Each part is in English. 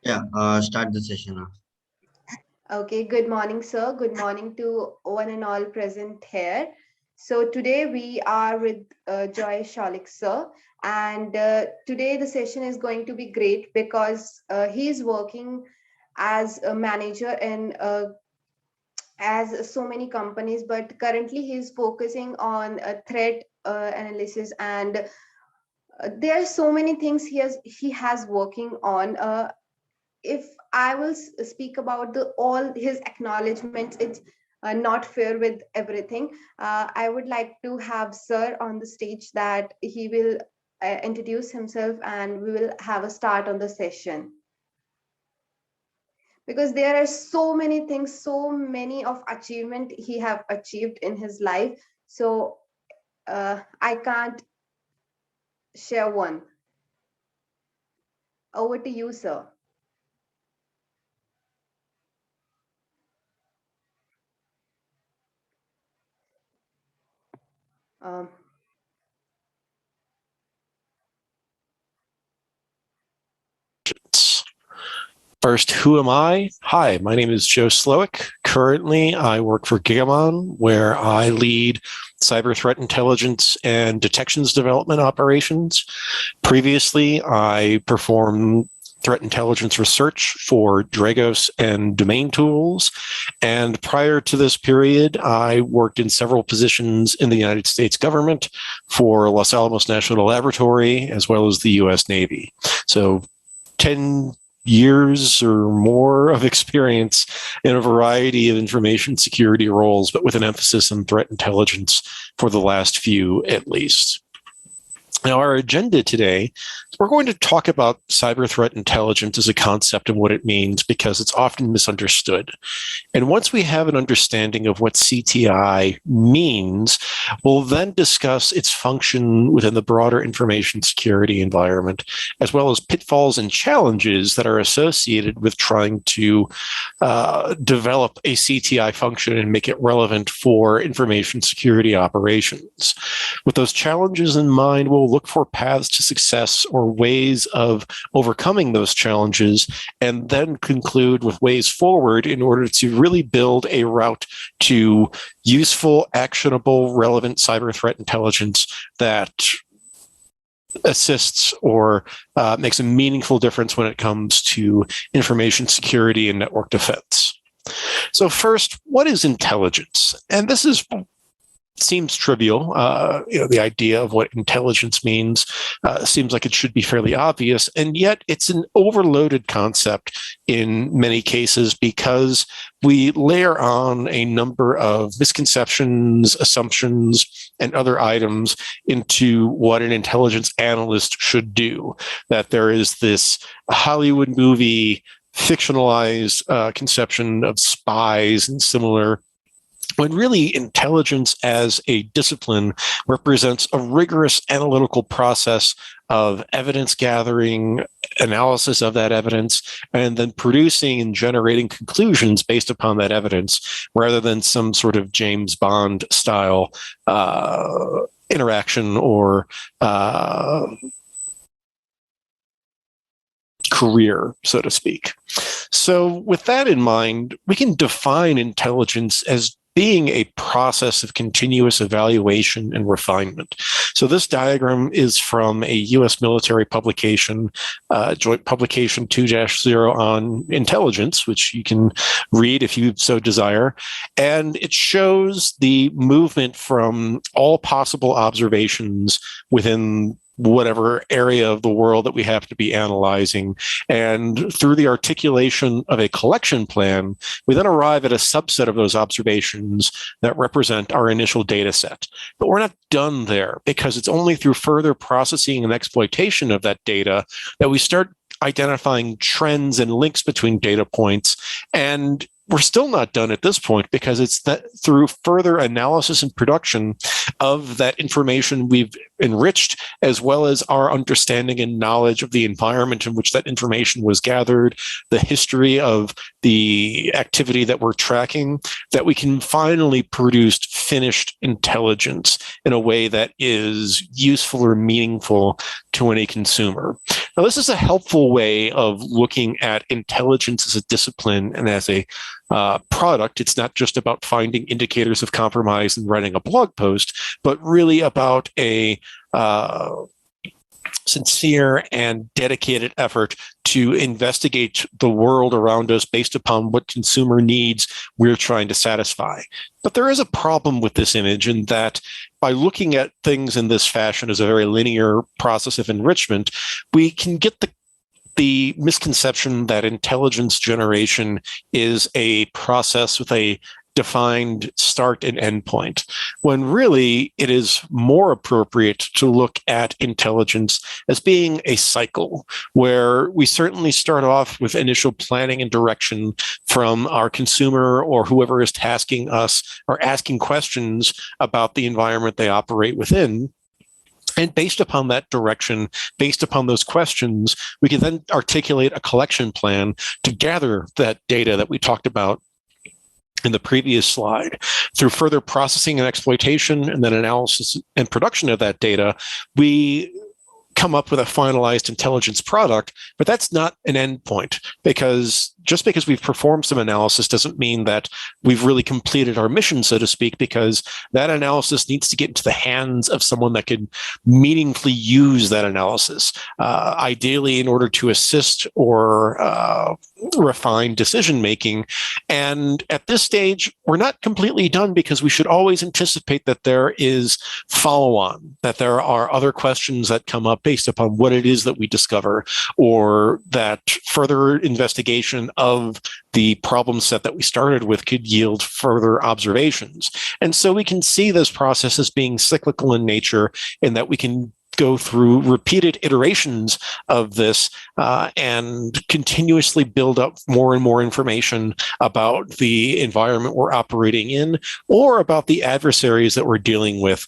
Start the session now. Okay, good morning, sir. Good morning to one and all present here. So today we are with Joe Slowik, sir, and today the session is going to be great because he is working as a manager in as so many companies, but currently he is focusing on threat analysis and there are so many things he has working on. If I will speak about the all his acknowledgements, it's not fair with everything. I would like to have Sir on the stage that he will introduce himself and we will have a start on the session because there are so many things, so many of achievement he have achieved in his life. So I can't share one. Over to you, sir. Um, First, who am I? Hi, my name is Joe Slowik. Currently, I work for Gigamon, where I lead cyber threat intelligence and detections development operations. Previously, I performed threat intelligence research for Dragos and Domain Tools. And prior to this period, I worked in several positions in the United States government for Los Alamos National Laboratory, as well as the U.S. Navy. So 10 years or more of experience in a variety of information security roles, but with an emphasis on threat intelligence for the last few at least. Now, our agenda today, we're going to talk about cyber threat intelligence as a concept and what it means because it's often misunderstood. And once we have an understanding of what CTI means, we'll then discuss its function within the broader information security environment, as well as pitfalls and challenges that are associated with trying to develop a CTI function and make it relevant for information security operations. With those challenges in mind, we'll look for paths to success or ways of overcoming those challenges, and then conclude with ways forward in order to really build a route to useful, actionable, relevant cyber threat intelligence that assists or makes a meaningful difference when it comes to information security and network defense. So first, what is intelligence? And this seems trivial. The idea of what intelligence means seems like it should be fairly obvious, and yet it's an overloaded concept in many cases because we layer on a number of misconceptions, assumptions, and other items into what an intelligence analyst should do. That there is this Hollywood movie fictionalized conception of spies and similar, when really intelligence as a discipline represents a rigorous analytical process of evidence gathering, analysis of that evidence, and then producing and generating conclusions based upon that evidence, rather than some sort of James Bond style interaction or career, so to speak. So with that in mind, we can define intelligence as being a process of continuous evaluation and refinement. So this diagram is from a U.S. military publication, Joint Publication 2-0 on intelligence, which you can read if you so desire. And it shows the movement from all possible observations within whatever area of the world that we have to be analyzing. And through the articulation of a collection plan, we then arrive at a subset of those observations that represent our initial data set. But we're not done there, because it's only through further processing and exploitation of that data that we start identifying trends and links between data points. And we're still not done at this point, because it's that through further analysis and production of that information we've enriched, as well as our understanding and knowledge of the environment in which that information was gathered, the history of the activity that we're tracking, that we can finally produce finished intelligence in a way that is useful or meaningful to any consumer. Now, this is a helpful way of looking at intelligence as a discipline and as a product. It's not just about finding indicators of compromise and writing a blog post, but really about a sincere and dedicated effort to investigate the world around us based upon what consumer needs we're trying to satisfy. But there is a problem with this image in that by looking at things in this fashion as a very linear process of enrichment, we can get the misconception that intelligence generation is a process with a defined start and end point, when really it is more appropriate to look at intelligence as being a cycle where we certainly start off with initial planning and direction from our consumer or whoever is tasking us or asking questions about the environment they operate within. And based upon that direction, based upon those questions, we can then articulate a collection plan to gather that data that we talked about in the previous slide. Through further processing and exploitation and then analysis and production of that data, we come up with a finalized intelligence product, but that's not an endpoint, because just because we've performed some analysis doesn't mean that we've really completed our mission, so to speak, because that analysis needs to get into the hands of someone that can meaningfully use that analysis, ideally in order to assist or refine decision-making. And at this stage, we're not completely done, because we should always anticipate that there is follow-on, that there are other questions that come up based upon what it is that we discover, or that further investigation of the problem set that we started with could yield further observations. And so we can see this process as being cyclical in nature, in that we can go through repeated iterations of this and continuously build up more and more information about the environment we're operating in, or about the adversaries that we're dealing with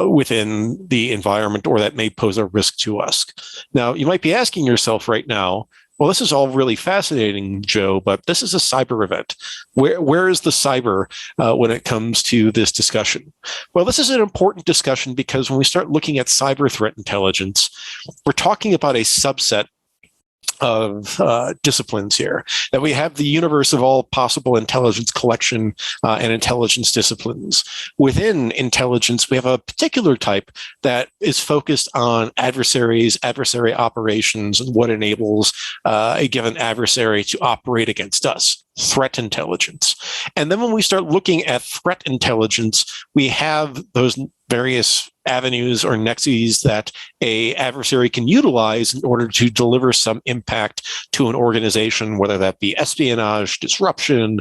within the environment, or that may pose a risk to us. Now, you might be asking yourself right now, well, this is all really fascinating, Joe, but this is a cyber event. Where is the cyber when it comes to this discussion? Well, this is an important discussion, because when we start looking at cyber threat intelligence, we're talking about a subset of disciplines here, that we have the universe of all possible intelligence collection and intelligence disciplines. Within intelligence, we have a particular type that is focused on adversaries, adversary operations, and what enables a given adversary to operate against us. Threat intelligence. And then when we start looking at threat intelligence, we have those various avenues or nexes that a adversary can utilize in order to deliver some impact to an organization, whether that be espionage, disruption,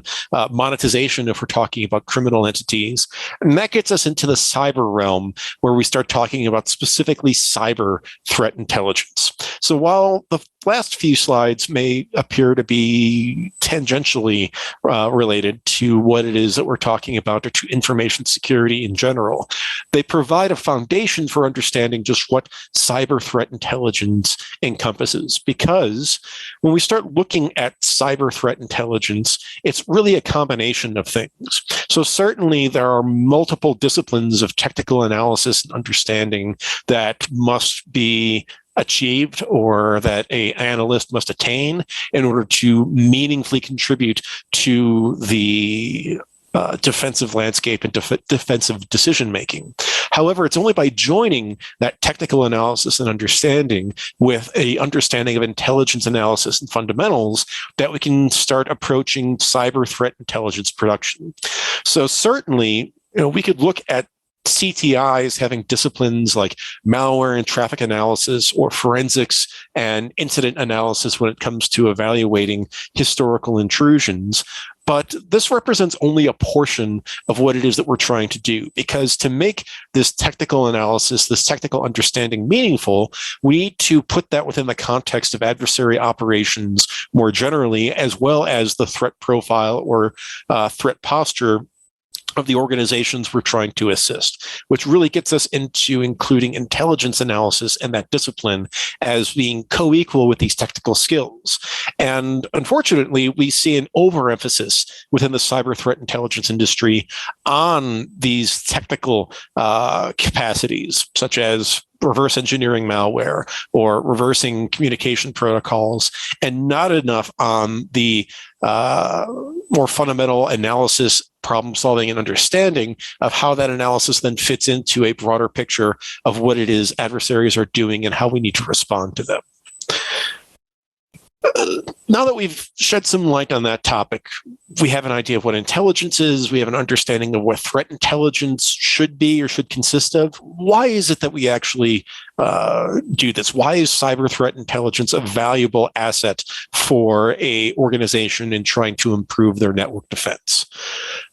monetization, if we're talking about criminal entities. And that gets us into the cyber realm, where we start talking about specifically cyber threat intelligence. So while the last few slides may appear to be tangentially related to what it is that we're talking about, or to information security in general, they provide a foundation for understanding just what cyber threat intelligence encompasses. Because when we start looking at cyber threat intelligence, it's really a combination of things. So certainly there are multiple disciplines of technical analysis and understanding that must be achieved, or that an analyst must attain, in order to meaningfully contribute to the defensive landscape and defensive decision-making. However, it's only by joining that technical analysis and understanding with an understanding of intelligence analysis and fundamentals that we can start approaching cyber threat intelligence production. So certainly, we could look at CTIs having disciplines like malware and traffic analysis, or forensics and incident analysis when it comes to evaluating historical intrusions. But this represents only a portion of what it is that we're trying to do, because to make this technical analysis, this technical understanding meaningful, we need to put that within the context of adversary operations more generally, as well as the threat profile or threat posture of the organizations we're trying to assist, which really gets us into including intelligence analysis and that discipline as being co-equal with these technical skills. And unfortunately, we see an overemphasis within the cyber threat intelligence industry on these technical capacities, such as reverse engineering malware or reversing communication protocols, and not enough on the more fundamental analysis, problem solving, and understanding of how that analysis then fits into a broader picture of what it is adversaries are doing and how we need to respond to them. Now that we've shed some light on that topic, we have an idea of what intelligence is. We have an understanding of what threat intelligence should be or should consist of. Why is it that we actually do this? Why is cyber threat intelligence a valuable asset for a organization in trying to improve their network defense?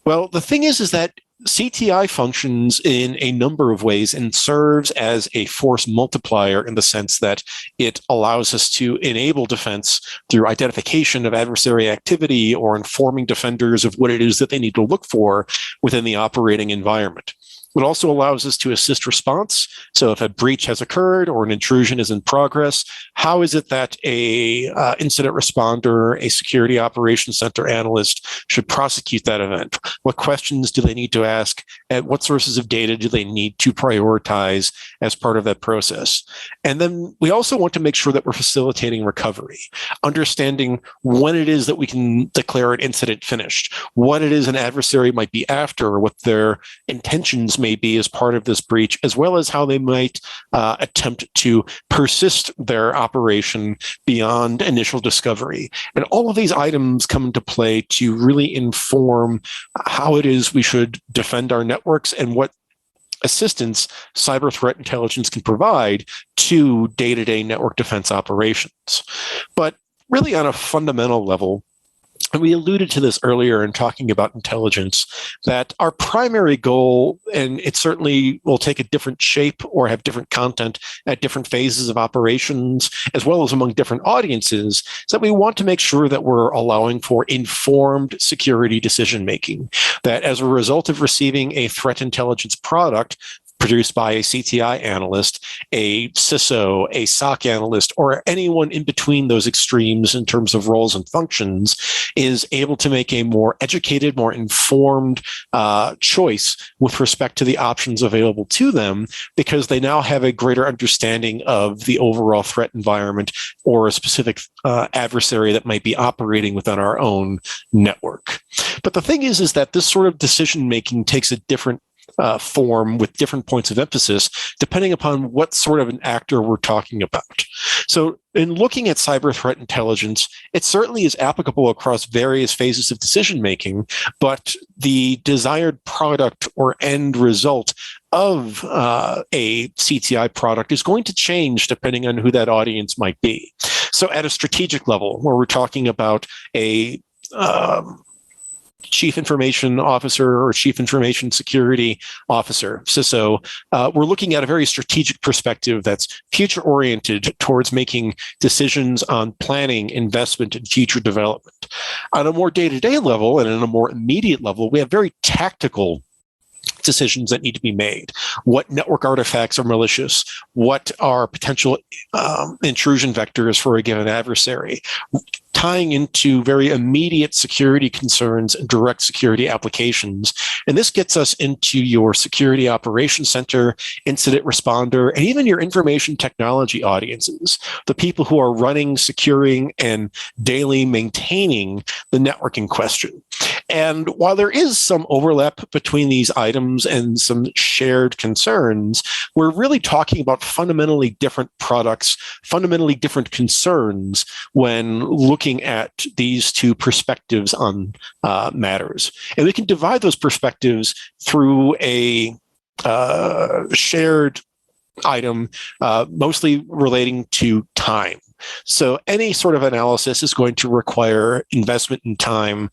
Well, the thing is that CTI functions in a number of ways and serves as a force multiplier in the sense that it allows us to enable defense through identification of adversary activity or informing defenders of what it is that they need to look for within the operating environment. It also allows us to assist response. So if a breach has occurred or an intrusion is in progress, how is it that a incident responder, a security operations center analyst should prosecute that event? What questions do they need to ask? And what sources of data do they need to prioritize as part of that process? And then we also want to make sure that we're facilitating recovery, understanding when it is that we can declare an incident finished, what it is an adversary might be after, or what their intentions may be as part of this breach, as well as how they might attempt to persist their operation beyond initial discovery. And all of these items come into play to really inform how it is we should defend our networks and what assistance cyber threat intelligence can provide to day-to-day network defense operations. But really on a fundamental level, and we alluded to this earlier in talking about intelligence, that our primary goal, and it certainly will take a different shape or have different content at different phases of operations, as well as among different audiences, is that we want to make sure that we're allowing for informed security decision-making, that as a result of receiving a threat intelligence product produced by a CTI analyst, a CISO, a SOC analyst, or anyone in between those extremes in terms of roles and functions, is able to make a more educated, more informed choice with respect to the options available to them, because they now have a greater understanding of the overall threat environment or a specific adversary that might be operating within our own network. But the thing is that this sort of decision-making takes a different form with different points of emphasis, depending upon what sort of an actor we're talking about. So in looking at cyber threat intelligence, it certainly is applicable across various phases of decision-making, but the desired product or end result of a CTI product is going to change depending on who that audience might be. So at a strategic level, where we're talking about a Chief Information Officer or Chief Information Security Officer, CISO, we're looking at a very strategic perspective that's future-oriented towards making decisions on planning, investment, and future development. On a more day-to-day level and on a more immediate level, we have very tactical decisions that need to be made. What network artifacts are malicious? What are potential intrusion vectors for a given adversary? Tying into very immediate security concerns and direct security applications. And this gets us into your security operations center, incident responder, and even your information technology audiences, the people who are running, securing, and daily maintaining the network in question. And while there is some overlap between these items and some shared concerns, we're really talking about fundamentally different products, fundamentally different concerns when looking at these two perspectives on matters. And we can divide those perspectives through a shared item, mostly relating to time. So any sort of analysis is going to require investment in time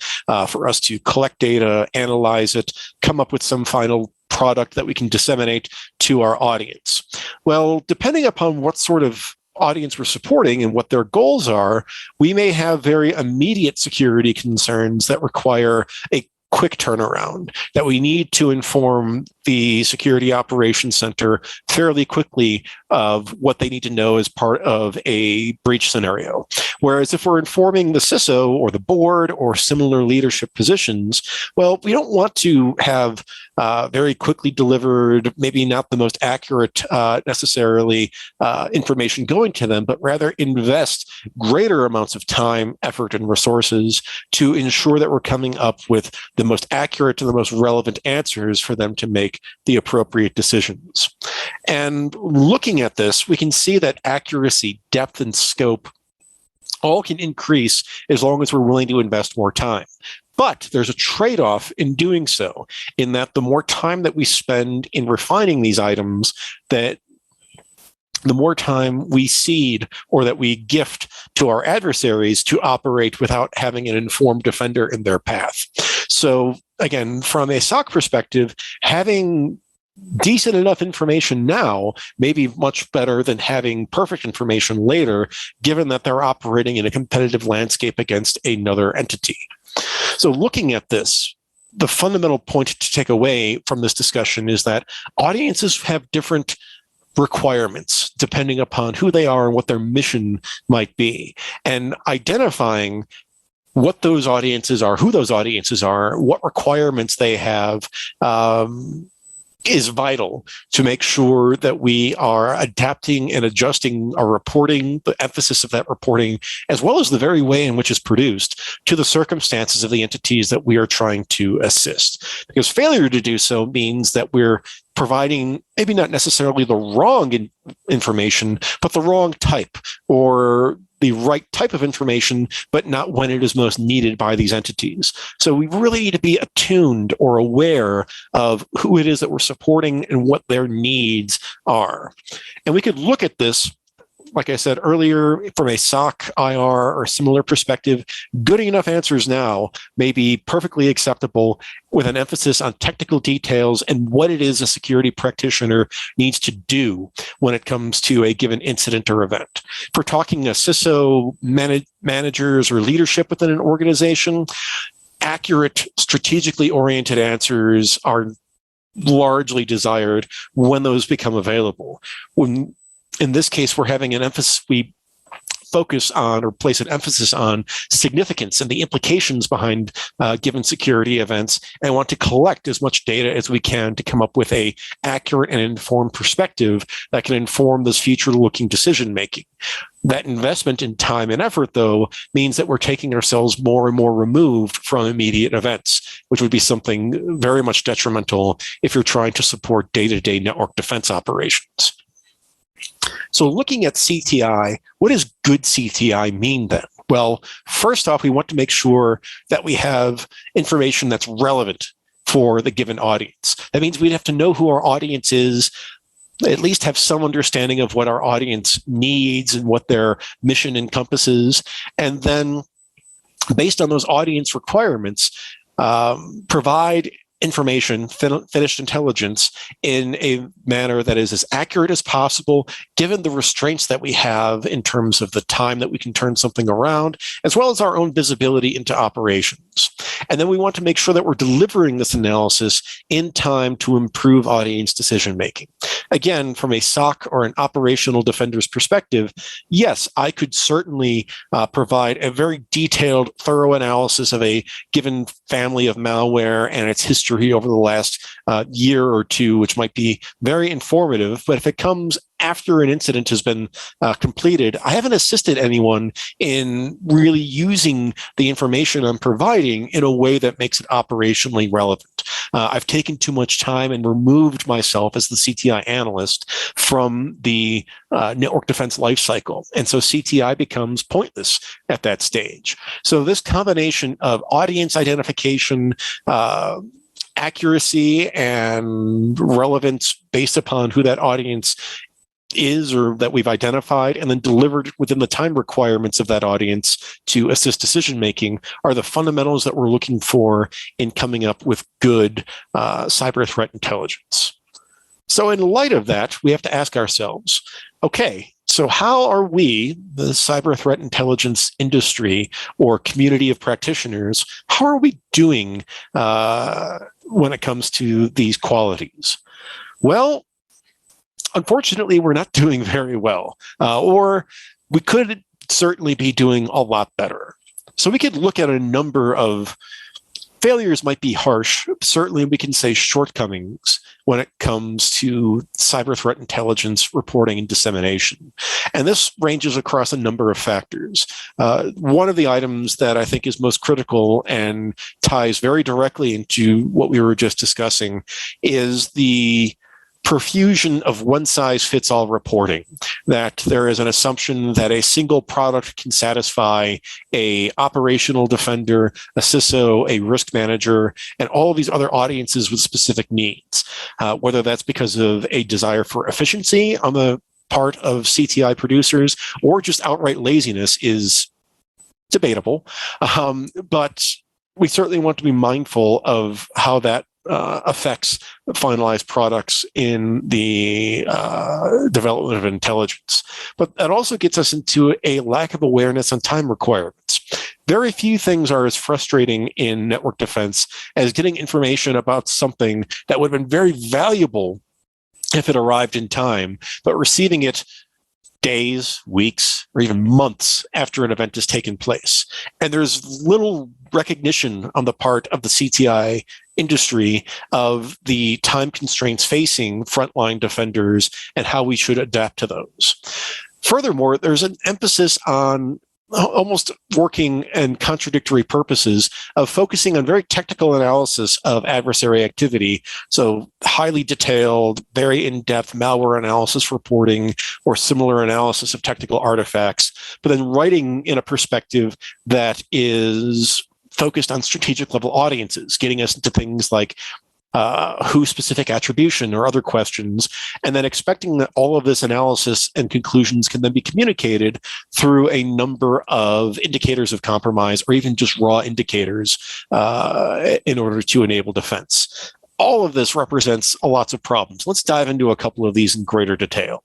for us to collect data, analyze it, come up with some final product that we can disseminate to our audience. Well, depending upon what sort of audience we're supporting and what their goals are, we may have very immediate security concerns that require a quick turnaround, that we need to inform the Security Operations Center fairly quickly of what they need to know as part of a breach scenario. Whereas if we're informing the CISO or the board or similar leadership positions, well, we don't want to have very quickly delivered, maybe not the most accurate necessarily information going to them, but rather invest greater amounts of time, effort, and resources to ensure that we're coming up with the most accurate and the most relevant answers for them to make the appropriate decisions. And looking at this, we can see that accuracy, depth, and scope all can increase as long as we're willing to invest more time. But there's a trade-off in doing so, in that the more time that we spend in refining these items, that the more time we cede or that we gift to our adversaries to operate without having an informed defender in their path. So again, from a SOC perspective, having decent enough information now may be much better than having perfect information later, given that they're operating in a competitive landscape against another entity. So looking at this, the fundamental point to take away from this discussion is that audiences have different requirements depending upon who they are and what their mission might be. And identifying what those audiences are, who those audiences are, what requirements they have, is vital to make sure that we are adapting and adjusting our reporting, the emphasis of that reporting, as well as the very way in which it's produced, to the circumstances of the entities that we are trying to assist. Because failure to do so means that we're providing maybe not necessarily the wrong information, but the wrong type, or the right type of information, but not when it is most needed by these entities. So we really need to be attuned or aware of who it is that we're supporting and what their needs are. And we could look at this, like I said earlier, from a SOC, IR, or similar perspective. Good enough answers now may be perfectly acceptable, with an emphasis on technical details and what it is a security practitioner needs to do when it comes to a given incident or event. If we're talking a CISO, managers, or leadership within an organization, accurate, strategically oriented answers are largely desired when those become available. When in this case, we're having an emphasis, we focus on or place an emphasis on significance and the implications behind given security events, and want to collect as much data as we can to come up with a accurate and informed perspective that can inform this future-looking decision-making. That investment in time and effort, though, means that we're taking ourselves more and more removed from immediate events, which would be something very much detrimental if you're trying to support day-to-day network defense operations. So looking at CTI, what does good CTI mean then? Well, first off, we want to make sure that we have information that's relevant for the given audience. That means we'd have to know who our audience is, at least have some understanding of what our audience needs and what their mission encompasses. And then based on those audience requirements, provide information, finished intelligence, in a manner that is as accurate as possible, given the restraints that we have in terms of the time that we can turn something around, as well as our own visibility into operations. And then we want to make sure that we're delivering this analysis in time to improve audience decision-making. Again, from a SOC or an operational defender's perspective, yes, I could certainly provide a very detailed, thorough analysis of a given family of malware and its history over the last year or two, which might be very informative. But if it comes after an incident has been completed, I haven't assisted anyone in really using the information I'm providing in a way that makes it operationally relevant. I've taken too much time and removed myself as the CTI analyst from the network defense lifecycle. And so CTI becomes pointless at that stage. So this combination of audience identification, accuracy, and relevance based upon who that audience is or that we've identified, and then delivered within the time requirements of that audience to assist decision making, are the fundamentals that we're looking for in coming up with good cyber threat intelligence. So in light of that, we have to ask ourselves, okay, So how are we, the cyber threat intelligence industry or community of practitioners, how are we doing when it comes to these qualities? Well, unfortunately, we're not doing very well, or we could certainly be doing a lot better. So we could look at a number of failures, might be harsh. Certainly, we can say shortcomings when it comes to cyber threat intelligence reporting and dissemination. And this ranges across a number of factors. One of the items that I think is most critical and ties very directly into what we were just discussing is the profusion of one-size-fits-all reporting, that there is an assumption that a single product can satisfy a operational defender, a CISO, a risk manager, and all of these other audiences with specific needs, whether that's because of a desire for efficiency on the part of CTI producers or just outright laziness is debatable. But we certainly want to be mindful of how that affects finalized products in the development of intelligence. But that also gets us into a lack of awareness on time requirements. Very few things are as frustrating in network defense as getting information about something that would have been very valuable if it arrived in time, but receiving it days, weeks, or even months after an event has taken place. And there's little recognition on the part of the CTI industry of the time constraints facing frontline defenders and how we should adapt to those. Furthermore, there's an emphasis on almost working and contradictory purposes of focusing on very technical analysis of adversary activity. So highly detailed, very in-depth malware analysis reporting or similar analysis of technical artifacts, but then writing in a perspective that is focused on strategic level audiences, getting us into things like who specific attribution or other questions, and then expecting that all of this analysis and conclusions can then be communicated through a number of indicators of compromise or even just raw indicators in order to enable defense. All of this represents lots of problems. Let's dive into a couple of these in greater detail.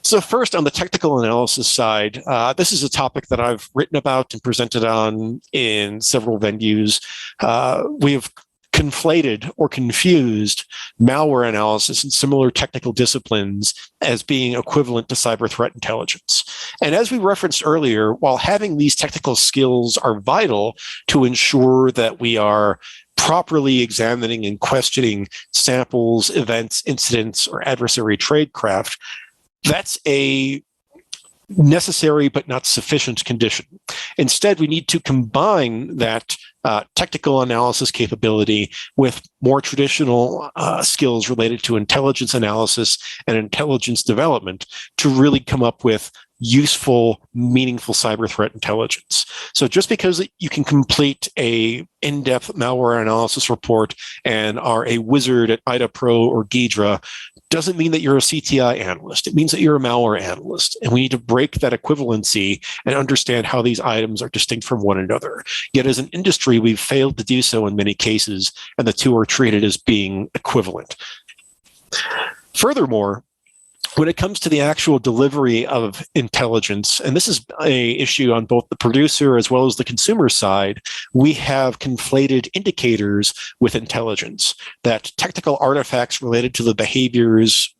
So first, on the technical analysis side, this is a topic that I've written about and presented on in several venues. We have conflated or confused malware analysis and similar technical disciplines as being equivalent to cyber threat intelligence. And as we referenced earlier, while having these technical skills are vital to ensure that we are properly examining and questioning samples, events, incidents, or adversary tradecraft, that's a necessary but not sufficient condition. Instead, we need to combine that technical analysis capability with more traditional skills related to intelligence analysis and intelligence development to really come up with useful, meaningful cyber threat intelligence. So just because you can complete a in-depth malware analysis report and are a wizard at IDA Pro or Ghidra doesn't mean that you're a CTI analyst. It means that you're a malware analyst. And we need to break that equivalency and understand how these items are distinct from one another. Yet as an industry, we've failed to do so in many cases, and the two are treated as being equivalent. Furthermore, when it comes to the actual delivery of intelligence, and this is an issue on both the producer as well as the consumer side, we have conflated indicators with intelligence, that technical artifacts related to the behaviors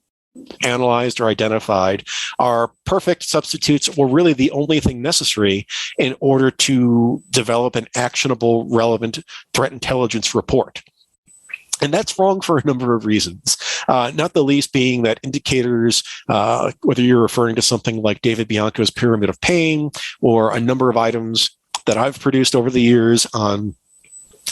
analyzed or identified are perfect substitutes or really the only thing necessary in order to develop an actionable, relevant threat intelligence report. And that's wrong for a number of reasons, not the least being that indicators, whether you're referring to something like David Bianco's Pyramid of Pain or a number of items that I've produced over the years on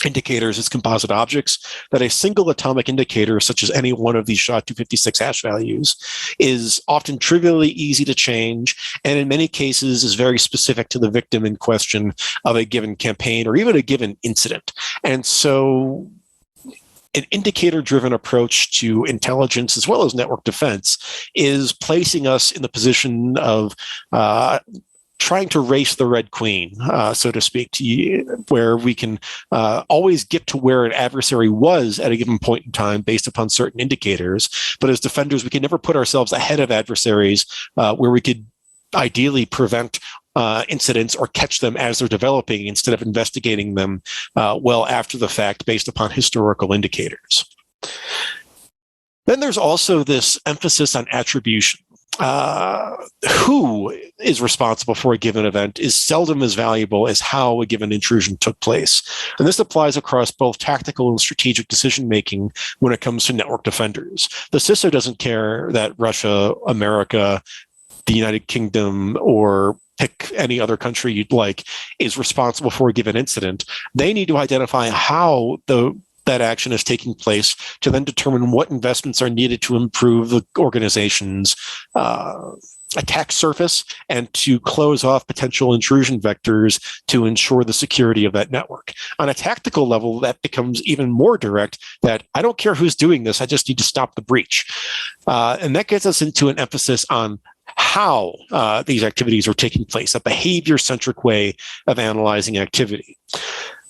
indicators as composite objects, that a single atomic indicator, such as any one of these SHA-256 hash values, is often trivially easy to change, and in many cases is very specific to the victim in question of a given campaign or even a given incident. And so an indicator-driven approach to intelligence as well as network defense is placing us in the position of trying to race the Red Queen, so to speak, where we can always get to where an adversary was at a given point in time based upon certain indicators. But as defenders, we can never put ourselves ahead of adversaries where we could ideally prevent incidents or catch them as they're developing instead of investigating them well after the fact based upon historical indicators. Then there's also this emphasis on attribution. Who is responsible for a given event is seldom as valuable as how a given intrusion took place. And this applies across both tactical and strategic decision-making when it comes to network defenders. The CISO doesn't care that Russia, America, the United Kingdom, or pick any other country you'd like, is responsible for a given incident. They need to identify how that action is taking place to then determine what investments are needed to improve the organization's attack surface and to close off potential intrusion vectors to ensure the security of that network. On a tactical level, that becomes even more direct, that I don't care who's doing this, I just need to stop the breach. And that gets us into an emphasis on how these activities are taking place, a behavior-centric way of analyzing activity.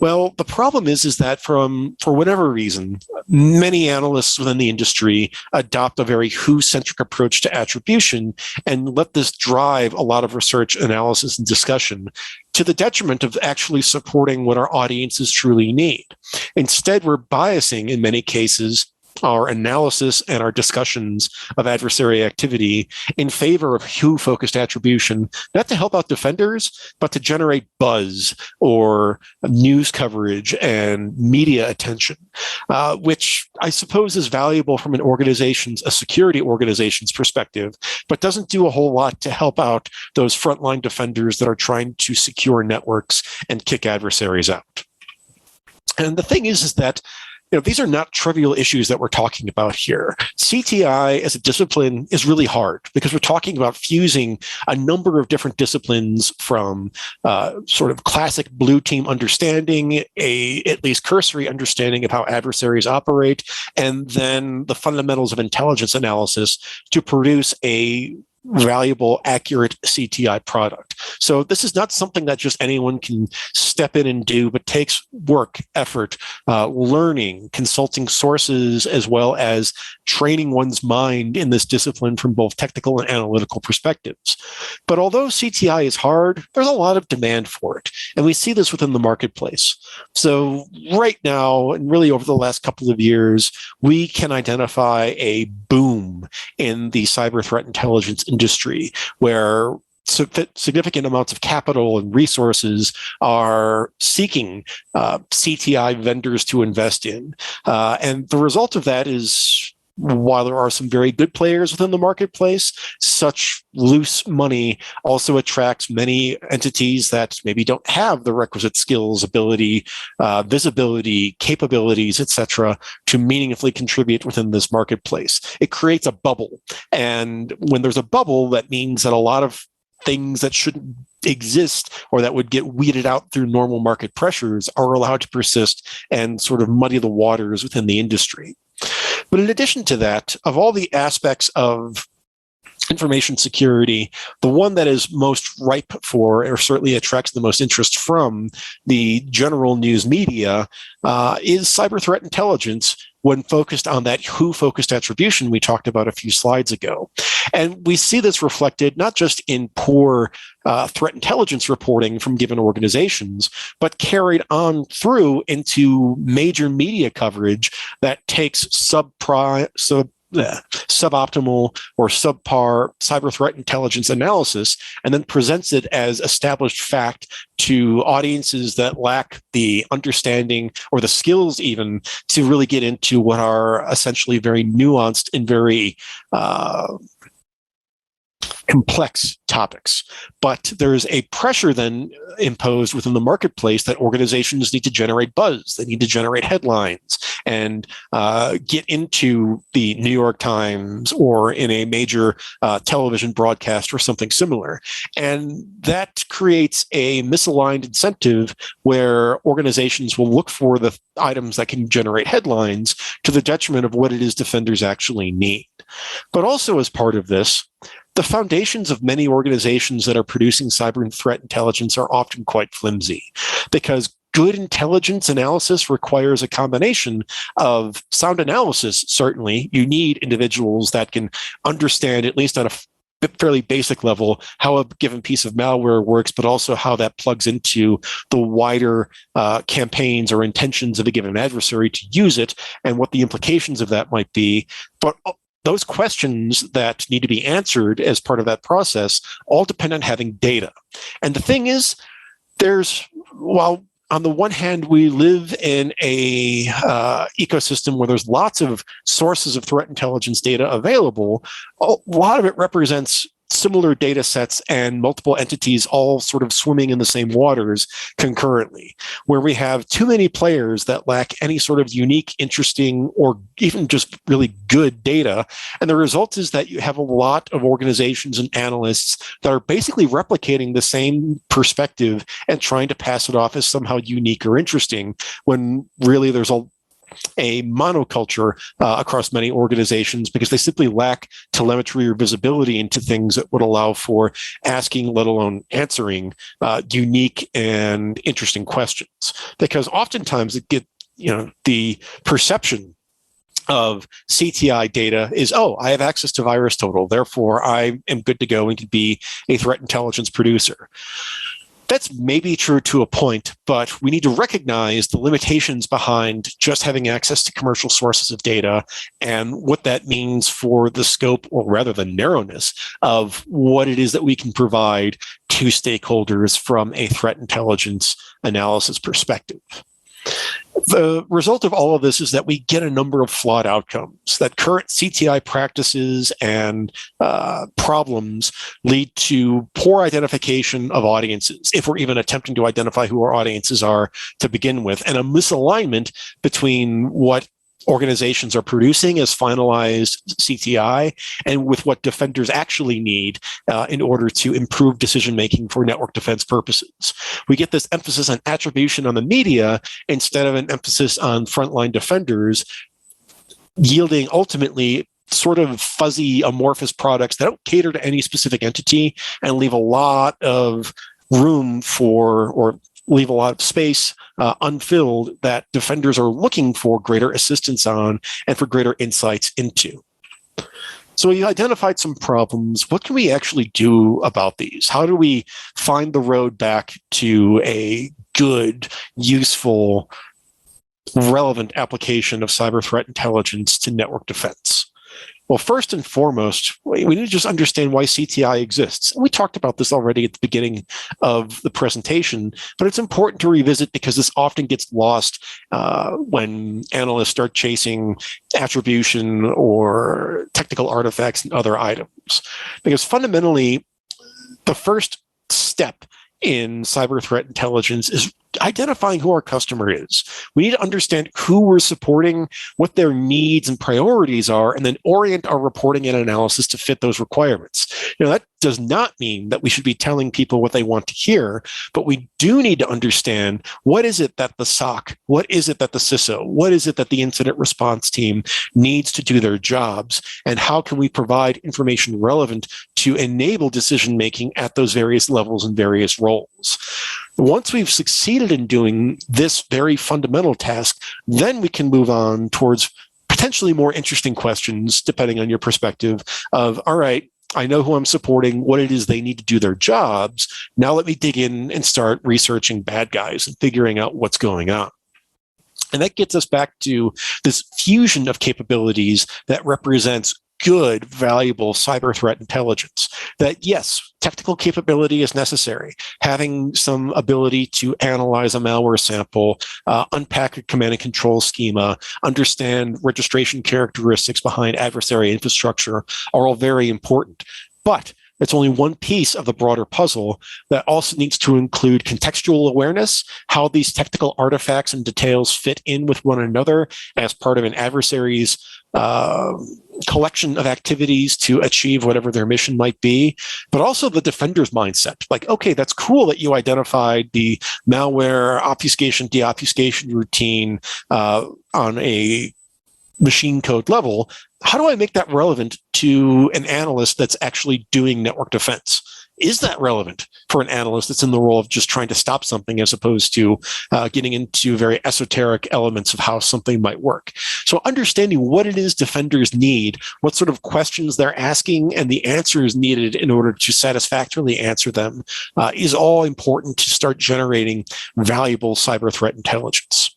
Well, the problem is that for whatever reason, many analysts within the industry adopt a very who-centric approach to attribution and let this drive a lot of research, analysis, and discussion to the detriment of actually supporting what our audiences truly need. Instead, we're biasing, in many cases, our analysis and our discussions of adversary activity in favor of who-focused attribution, not to help out defenders, but to generate buzz or news coverage and media attention, which I suppose is valuable from a security organization's perspective, but doesn't do a whole lot to help out those frontline defenders that are trying to secure networks and kick adversaries out. And the thing is that these are not trivial issues that we're talking about here. CTI as a discipline is really hard because we're talking about fusing a number of different disciplines from sort of classic blue team understanding, at least cursory understanding of how adversaries operate, and then the fundamentals of intelligence analysis to produce a valuable, accurate CTI product. So this is not something that just anyone can step in and do, but takes work, effort, learning, consulting sources, as well as training one's mind in this discipline from both technical and analytical perspectives. But although CTI is hard, there's a lot of demand for it. And we see this within the marketplace. So right now, and really over the last couple of years, we can identify a boom in the cyber threat intelligence industry where significant amounts of capital and resources are seeking CTI vendors to invest in. And the result of that is, while there are some very good players within the marketplace, such loose money also attracts many entities that maybe don't have the requisite skills, ability, visibility, capabilities, etc., to meaningfully contribute within this marketplace. It creates a bubble. And when there's a bubble, that means that a lot of things that shouldn't exist or that would get weeded out through normal market pressures are allowed to persist and sort of muddy the waters within the industry. But in addition to that, of all the aspects of information security, the one that is most ripe for, or certainly attracts the most interest from the general news media, is cyber threat intelligence, when focused on that who-focused attribution we talked about a few slides ago. And we see this reflected not just in poor threat intelligence reporting from given organizations, but carried on through into major media coverage that takes suboptimal or subpar cyber threat intelligence analysis and then presents it as established fact to audiences that lack the understanding or the skills even to really get into what are essentially very nuanced and very complex topics. But there's a pressure then imposed within the marketplace that organizations need to generate buzz, they need to generate headlines and get into the New York Times or in a major television broadcast or something similar. And that creates a misaligned incentive where organizations will look for the items that can generate headlines to the detriment of what it is defenders actually need. But also as part of this, the foundations of many organizations that are producing cyber threat intelligence are often quite flimsy, because good intelligence analysis requires a combination of sound analysis. Certainly, you need individuals that can understand, at least on a fairly basic level, how a given piece of malware works, but also how that plugs into the wider campaigns or intentions of a given adversary to use it, and what the implications of that might be. But those questions that need to be answered as part of that process all depend on having data. And the thing is, while on the one hand, we live in a ecosystem where there's lots of sources of threat intelligence data available, a lot of it represents similar data sets and multiple entities all sort of swimming in the same waters concurrently, where we have too many players that lack any sort of unique, interesting, or even just really good data. And the result is that you have a lot of organizations and analysts that are basically replicating the same perspective and trying to pass it off as somehow unique or interesting, when really there's a monoculture across many organizations, because they simply lack telemetry or visibility into things that would allow for asking, let alone answering, unique and interesting questions. Because oftentimes the perception of CTI data is, I have access to virus total, therefore I am good to go and can be a threat intelligence producer. That's maybe true to a point, but we need to recognize the limitations behind just having access to commercial sources of data and what that means for the scope, or rather the narrowness, of what it is that we can provide to stakeholders from a threat intelligence analysis perspective. The result of all of this is that we get a number of flawed outcomes, that current CTI practices and problems lead to poor identification of audiences, if we're even attempting to identify who our audiences are to begin with, and a misalignment between what organizations are producing as finalized CTI and with what defenders actually need in order to improve decision-making for network defense purposes. We get this emphasis on attribution on the media instead of an emphasis on frontline defenders, yielding ultimately sort of fuzzy, amorphous products that don't cater to any specific entity and leave a lot of room for, or leave a lot of space unfilled, that defenders are looking for greater assistance on and for greater insights into. So we identified some problems. What can we actually do about these? How do we find the road back to a good, useful, relevant application of cyber threat intelligence to network defense? Well, first and foremost, we need to just understand why CTI exists. We talked about this already at the beginning of the presentation, but it's important to revisit because this often gets lost when analysts start chasing attribution or technical artifacts and other items. Because fundamentally, the first step in cyber threat intelligence is identifying who our customer is. We need to understand who we're supporting, what their needs and priorities are, and then orient our reporting and analysis to fit those requirements. That does not mean that we should be telling people what they want to hear, but we do need to understand what is it that the SOC, what is it that the CISO, what is it that the incident response team needs to do their jobs, and how can we provide information relevant to enable decision-making at those various levels and various roles. Once we've succeeded in doing this very fundamental task, then we can move on towards potentially more interesting questions, depending on your perspective of, all right, I know who I'm supporting, what it is they need to do their jobs. Now let me dig in and start researching bad guys and figuring out what's going on. And that gets us back to this fusion of capabilities that represents good, valuable cyber threat intelligence. That yes, technical capability is necessary. Having some ability to analyze a malware sample, unpack a command and control schema, understand registration characteristics behind adversary infrastructure are all very important. But it's only one piece of the broader puzzle that also needs to include contextual awareness, how these technical artifacts and details fit in with one another as part of an adversary's collection of activities to achieve whatever their mission might be, but also the defender's mindset. Like, okay, that's cool that you identified the malware obfuscation, deobfuscation routine on a machine code level, how do I make that relevant to an analyst that's actually doing network defense? Is that relevant for an analyst that's in the role of just trying to stop something as opposed to getting into very esoteric elements of how something might work? So understanding what it is defenders need, what sort of questions they're asking, and the answers needed in order to satisfactorily answer them is all important to start generating valuable cyber threat intelligence.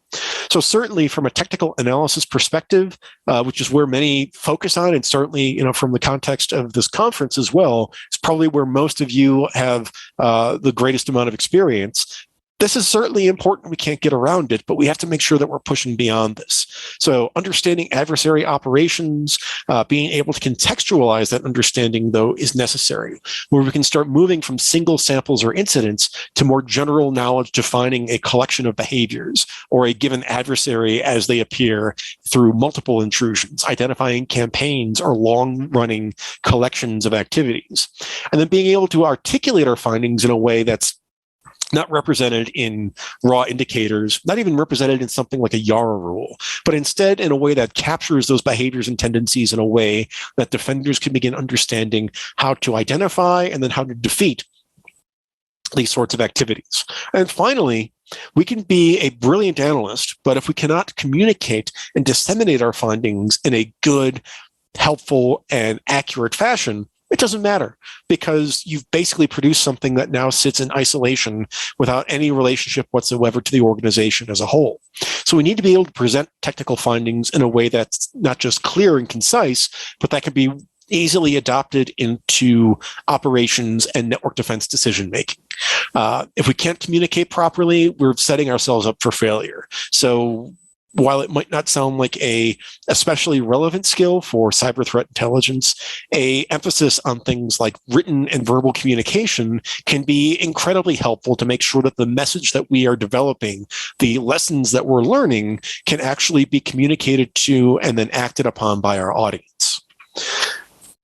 So certainly from a technical analysis perspective, which is where many focus on, and certainly, from the context of this conference as well, it's probably where most of you have the greatest amount of experience. This is certainly important. We can't get around it, but we have to make sure that we're pushing beyond this. So understanding adversary operations, being able to contextualize that understanding, though, is necessary, where we can start moving from single samples or incidents to more general knowledge defining a collection of behaviors or a given adversary as they appear through multiple intrusions, identifying campaigns or long-running collections of activities, and then being able to articulate our findings in a way that's not represented in raw indicators, not even represented in something like a Yara rule, but instead in a way that captures those behaviors and tendencies in a way that defenders can begin understanding how to identify and then how to defeat these sorts of activities. And finally, we can be a brilliant analyst, but if we cannot communicate and disseminate our findings in a good, helpful, and accurate fashion, it doesn't matter, because you've basically produced something that now sits in isolation without any relationship whatsoever to the organization as a whole. So we need to be able to present technical findings in a way that's not just clear and concise, but that can be easily adopted into operations and network defense decision-making. If we can't communicate properly, we're setting ourselves up for failure. So while it might not sound like a especially relevant skill for cyber threat intelligence, a emphasis on things like written and verbal communication can be incredibly helpful to make sure that the message that we are developing, the lessons that we're learning, can actually be communicated to and then acted upon by our audience.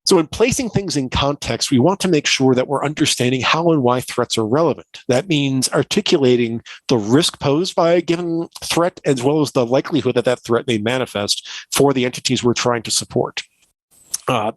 So in placing things in context, we want to make sure that we're understanding how and why threats are relevant. That means articulating the risk posed by a given threat, as well as the likelihood that that threat may manifest for the entities we're trying to support.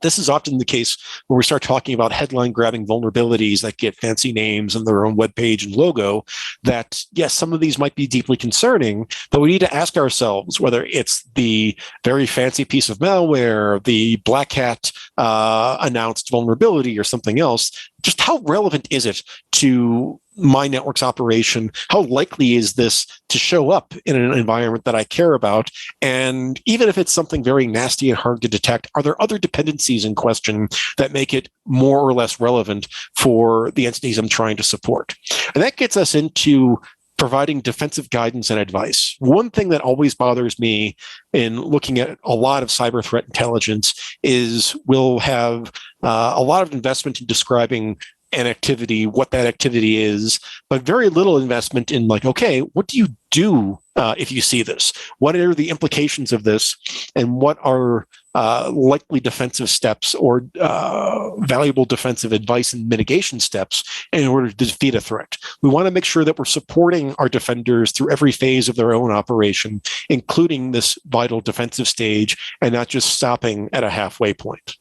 This is often the case when we start talking about headline-grabbing vulnerabilities that get fancy names and their own web page and logo, that, yes, some of these might be deeply concerning, but we need to ask ourselves whether it's the very fancy piece of malware, the Black Hat announced vulnerability, or something else. Just how relevant is it to my network's operation? How likely is this to show up in an environment that I care about? And even if it's something very nasty and hard to detect, are there other dependencies in question that make it more or less relevant for the entities I'm trying to support? And that gets us into providing defensive guidance and advice. One thing that always bothers me in looking at a lot of cyber threat intelligence is we'll have a lot of investment in describing an activity, what that activity is, but very little investment in like, okay, what do you do if you see this? What are the implications of this? And what are likely defensive steps or valuable defensive advice and mitigation steps in order to defeat a threat? We want to make sure that we're supporting our defenders through every phase of their own operation, including this vital defensive stage, and not just stopping at a halfway point.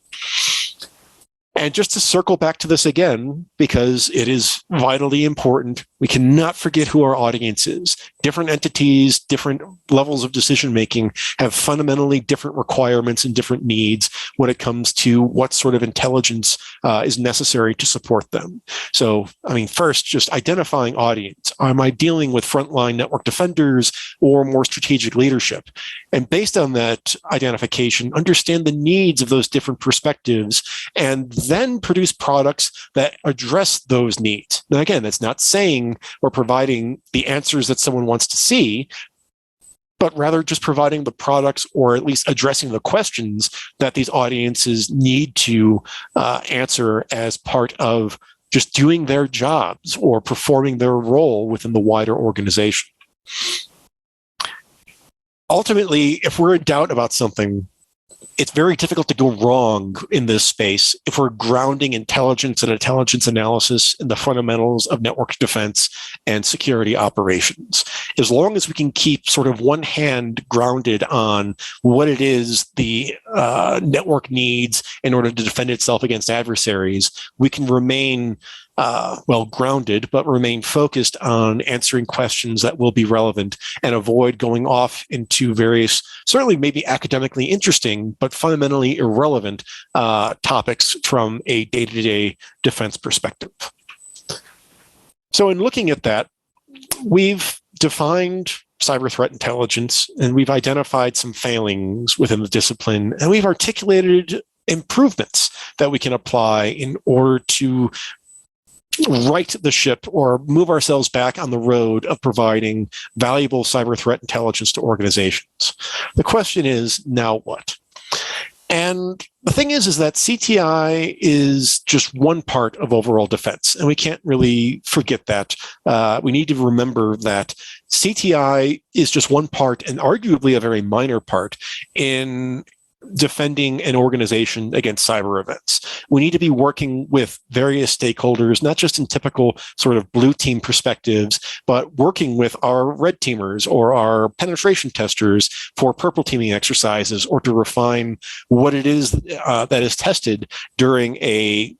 And just to circle back to this again, because it is vitally important, we cannot forget who our audience is. Different entities, different levels of decision-making have fundamentally different requirements and different needs when it comes to what sort of intelligence is necessary to support them. So, I mean, first, just identifying audience. Am I dealing with frontline network defenders or more strategic leadership? And based on that identification, understand the needs of those different perspectives and then produce products that address those needs. Now, again, that's not saying we're providing the answers that someone wants to see, but rather just providing the products or at least addressing the questions that these audiences need to answer as part of just doing their jobs or performing their role within the wider organization. Ultimately, if we're in doubt about something, it's very difficult to go wrong in this space if we're grounding intelligence and intelligence analysis in the fundamentals of network defense and security operations. As long as we can keep sort of one hand grounded on what it is the network needs in order to defend itself against adversaries, we can remain grounded, but remain focused on answering questions that will be relevant and avoid going off into various, certainly maybe academically interesting, but fundamentally irrelevant topics from a day-to-day defense perspective. So in looking at that, we've defined cyber threat intelligence, and we've identified some failings within the discipline, and we've articulated improvements that we can apply in order to right the ship or move ourselves back on the road of providing valuable cyber threat intelligence to organizations. The question is, now what? And the thing is that CTI is just one part of overall defense, and we can't really forget that. We need to remember that CTI is just one part, and arguably a very minor part, in defending an organization against cyber events. We need to be working with various stakeholders, not just in typical sort of blue team perspectives, but working with our red teamers or our penetration testers for purple teaming exercises, or to refine what it is that is tested during a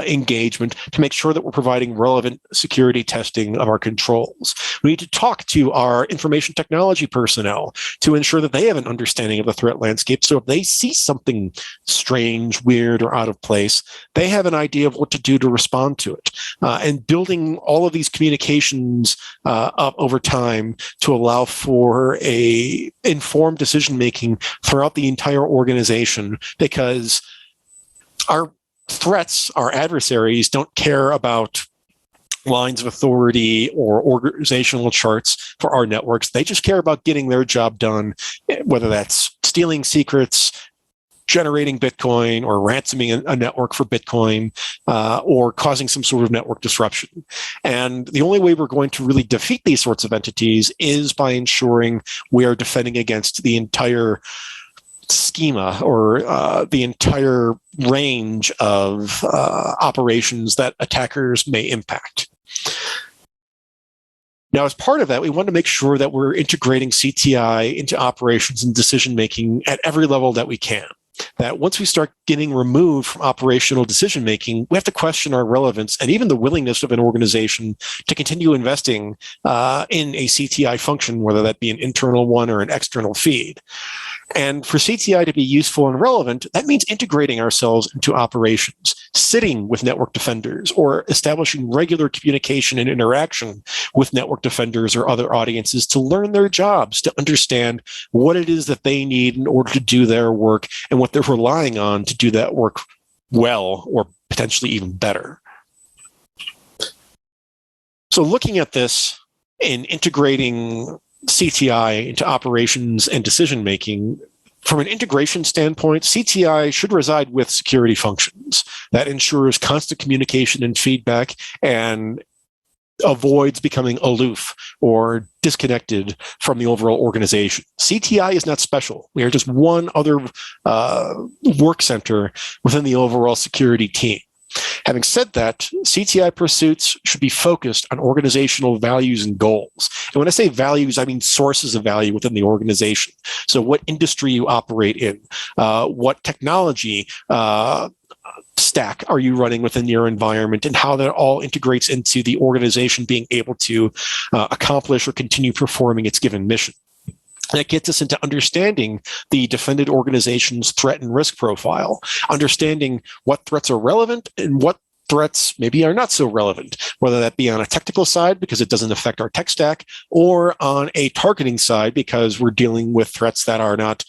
engagement to make sure that we're providing relevant security testing of our controls. We need to talk to our information technology personnel to ensure that they have an understanding of the threat landscape. So if they see something strange, weird, or out of place, they have an idea of what to do to respond to it. And building all of these communications up over time to allow for a informed decision-making throughout the entire organization, because our threats, our adversaries, don't care about lines of authority or organizational charts for our networks. They just care about getting their job done, whether that's stealing secrets, generating Bitcoin, or ransoming a network for Bitcoin, or causing some sort of network disruption. And the only way we're going to really defeat these sorts of entities is by ensuring we are defending against the entire schema, or the entire range of operations that attackers may impact. Now, as part of that, we want to make sure that we're integrating CTI into operations and decision-making at every level that we can. That once we start getting removed from operational decision-making, we have to question our relevance and even the willingness of an organization to continue investing in a CTI function, whether that be an internal one or an external feed. And for CTI to be useful and relevant, that means integrating ourselves into operations, sitting with network defenders, or establishing regular communication and interaction with network defenders or other audiences to learn their jobs, to understand what it is that they need in order to do their work and what they're relying on to do that work well, or potentially even better. So looking at this and integrating CTI into operations and decision-making, from an integration standpoint, CTI should reside with security functions. That ensures constant communication and feedback and avoids becoming aloof or disconnected from the overall organization. CTI is not special. We are just one other work center within the overall security team. Having said that, CTI pursuits should be focused on organizational values and goals. And when I say values, I mean sources of value within the organization. So what industry you operate in, what technology stack are you running within your environment, and how that all integrates into the organization being able to accomplish or continue performing its given mission. That gets us into understanding the defended organization's threat and risk profile, understanding what threats are relevant and what threats maybe are not so relevant, whether that be on a technical side because it doesn't affect our tech stack, or on a targeting side because we're dealing with threats that are not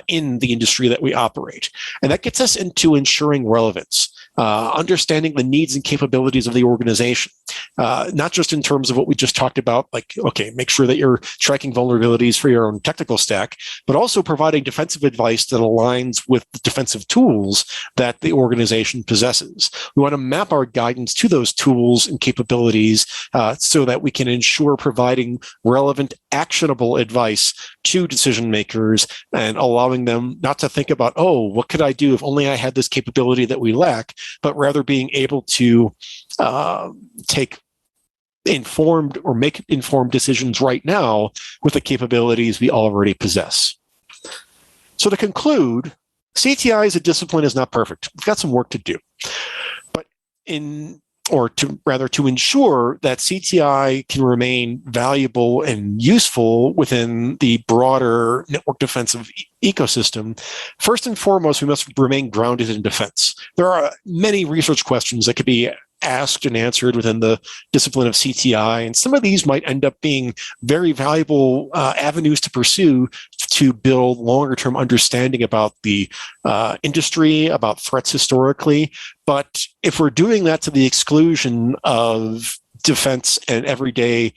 in the industry that we operate. And that gets us into ensuring relevance. Understanding the needs and capabilities of the organization, not just in terms of what we just talked about, like, okay, make sure that you're tracking vulnerabilities for your own technical stack, but also providing defensive advice that aligns with the defensive tools that the organization possesses. We want to map map our guidance to those tools and capabilities so that we can ensure providing relevant, actionable advice to decision makers and allowing them not to think about, oh, what could I do if only I had this capability that we lack, but rather being able to take informed or make informed decisions right now with the capabilities we already possess. So to conclude, CTI as a discipline is not perfect. We've got some work to do. But to ensure that CTI can remain valuable and useful within the broader network defensive ecosystem, first and foremost, we must remain grounded in defense. There are many research questions that could be asked and answered within the discipline of CTI, and some of these might end up being very valuable avenues to pursue to build longer-term understanding about the industry, about threats historically. But if we're doing that to the exclusion of defense and everyday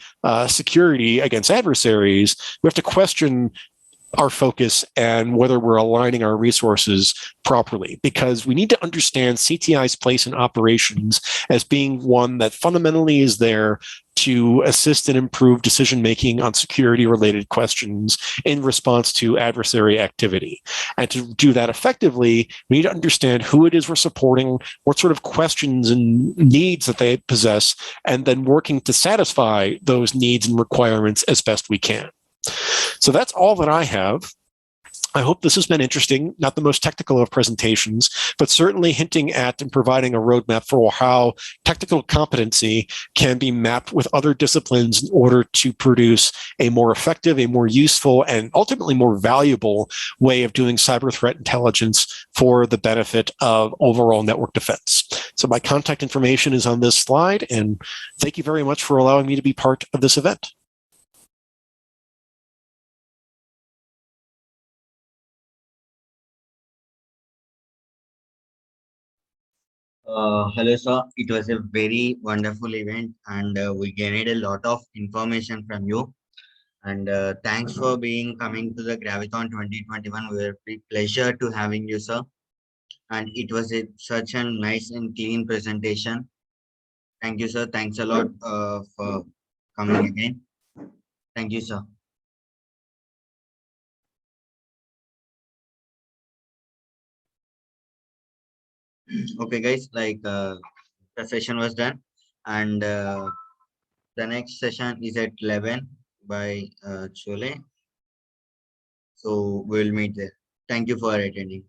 security against adversaries, we have to question our focus and whether we're aligning our resources properly, because we need to understand CTI's place in operations as being one that fundamentally is there to assist and improve decision-making on security-related questions in response to adversary activity. And to do that effectively, we need to understand who it is we're supporting, what sort of questions and needs that they possess, and then working to satisfy those needs and requirements as best we can. So that's all that I have. I hope this has been interesting, not the most technical of presentations, but certainly hinting at and providing a roadmap for how technical competency can be mapped with other disciplines in order to produce a more effective, a more useful, and ultimately more valuable way of doing cyber threat intelligence for the benefit of overall network defense. So my contact information is on this slide, and thank you very much for allowing me to be part of this event. Hello, sir. It was a very wonderful event, and we gained a lot of information from you. And thanks for being coming to the Gravithon 2021. We were a pleasure to having you, sir. And it was such a nice and clean presentation. Thank you, sir. Thanks a lot for coming again. Thank you, sir. Okay, guys. The session was done, and the next session is at 11 by Chole. So we'll meet there. Thank you for attending.